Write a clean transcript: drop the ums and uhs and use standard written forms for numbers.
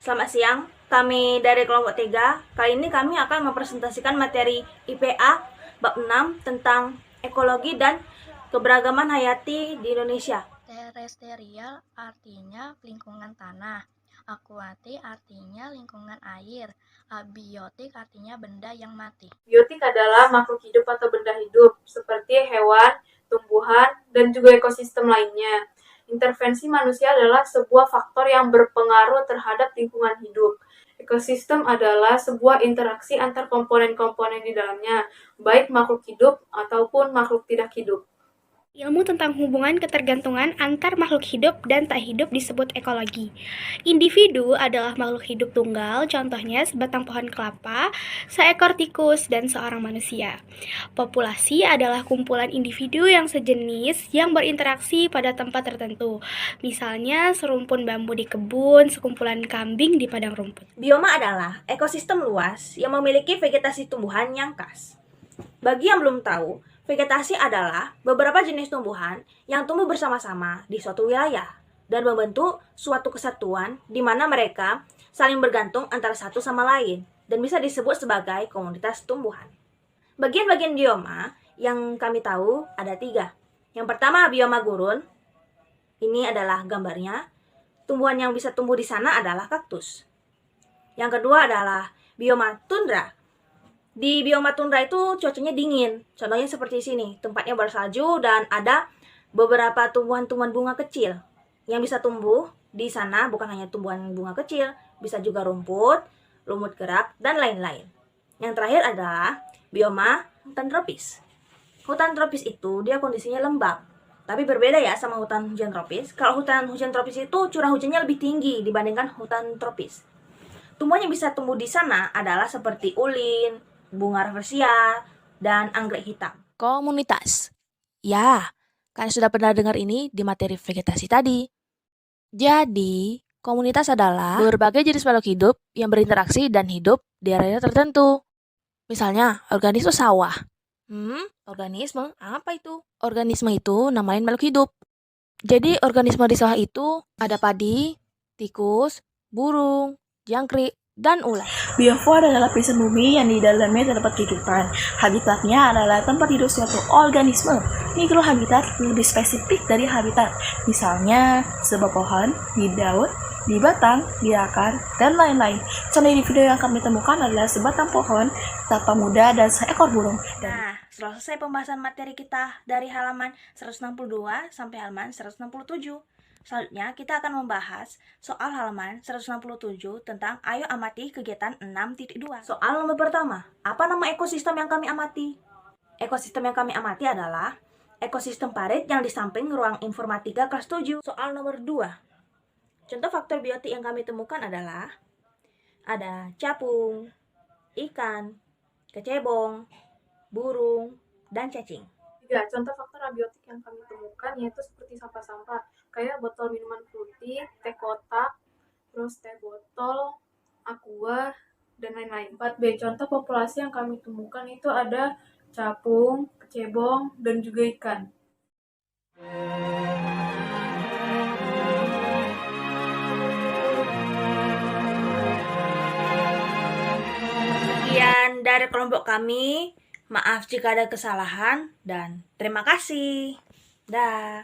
Selamat siang, kami dari kelompok 3. Kali ini kami akan mempresentasikan materi IPA bab 6 tentang ekologi dan keberagaman hayati di Indonesia. Terestrial artinya lingkungan tanah, akuatik artinya lingkungan air, abiotik artinya benda yang mati. Biotik adalah makhluk hidup atau benda hidup, seperti hewan, tumbuhan, dan juga ekosistem lainnya. Intervensi manusia adalah sebuah faktor yang berpengaruh terhadap lingkungan hidup. Ekosistem adalah sebuah interaksi antar komponen-komponen di dalamnya, baik makhluk hidup ataupun makhluk tidak hidup. Ilmu tentang hubungan ketergantungan antar makhluk hidup dan tak hidup disebut ekologi. Individu adalah makhluk hidup tunggal, contohnya sebatang pohon kelapa, seekor tikus, dan seorang manusia. Populasi adalah kumpulan individu yang sejenis yang berinteraksi pada tempat tertentu. Misalnya serumpun bambu di kebun, sekumpulan kambing di padang rumput. Bioma adalah ekosistem luas yang memiliki vegetasi tumbuhan yang khas. Bagi yang belum tahu, vegetasi adalah beberapa jenis tumbuhan yang tumbuh bersama-sama di suatu wilayah dan membentuk suatu kesatuan di mana mereka saling bergantung antara satu sama lain dan bisa disebut sebagai komunitas tumbuhan. Bagian-bagian bioma yang kami tahu ada 3. Yang pertama bioma gurun. Ini adalah gambarnya. Tumbuhan yang bisa tumbuh di sana adalah kaktus. Yang kedua adalah bioma tundra. Di bioma tundra itu cuacanya dingin, contohnya seperti sini, tempatnya bersalju dan ada beberapa tumbuhan-tumbuhan bunga kecil yang bisa tumbuh di sana. Bukan hanya tumbuhan bunga kecil, bisa juga rumput, lumut gerak, dan lain-lain. Yang terakhir adalah bioma hutan tropis. Hutan tropis itu dia kondisinya lembab, tapi berbeda ya sama hutan hujan tropis. Kalau hutan hujan tropis itu curah hujannya lebih tinggi dibandingkan hutan tropis. Tumbuhan yang bisa tumbuh di sana adalah seperti ulin, bunga rafflesia, dan anggrek hitam. Komunitas. Ya, kalian sudah pernah dengar ini di materi vegetasi tadi. Jadi, komunitas adalah berbagai jenis makhluk hidup yang berinteraksi dan hidup di area tertentu. Misalnya, organisme sawah. Organisme? Apa itu? Organisme itu nama lain makhluk hidup. Jadi, organisme di sawah itu ada padi, tikus, burung, jangkrik, dan ulat. Bioflora adalah lapisan bumi yang di dalamnya terdapat kehidupan. Habitatnya adalah tempat hidup suatu organisme. Mikrohabitat lebih spesifik dari habitat. Misalnya, sebuah pohon, di daun, di batang, di akar, dan lain-lain. Contoh individu yang kami temukan adalah sebatang pohon, tapak muda, dan seekor burung. Nah, setelah selesai pembahasan materi kita dari halaman 162 sampai halaman 167. Selanjutnya, kita akan membahas soal halaman 167 tentang ayo amati kegiatan 6.2. Soal nomor pertama, apa nama ekosistem yang kami amati? Ekosistem yang kami amati adalah ekosistem parit yang di samping ruang informatika kelas 7. Soal nomor 2, contoh faktor biotik yang kami temukan adalah ada capung, ikan, kecebong, burung, dan cacing. 3. Contoh faktor abiotik yang kami temukan yaitu seperti sampah-sampah, kayak botol minuman putih, teh kotak, terus teh botol, aqua, dan lain-lain. 4B. Contoh populasi yang kami temukan itu ada capung, kecebong, dan juga ikan. Sekian dari kelompok kami. Maaf jika ada kesalahan dan terima kasih. Dah.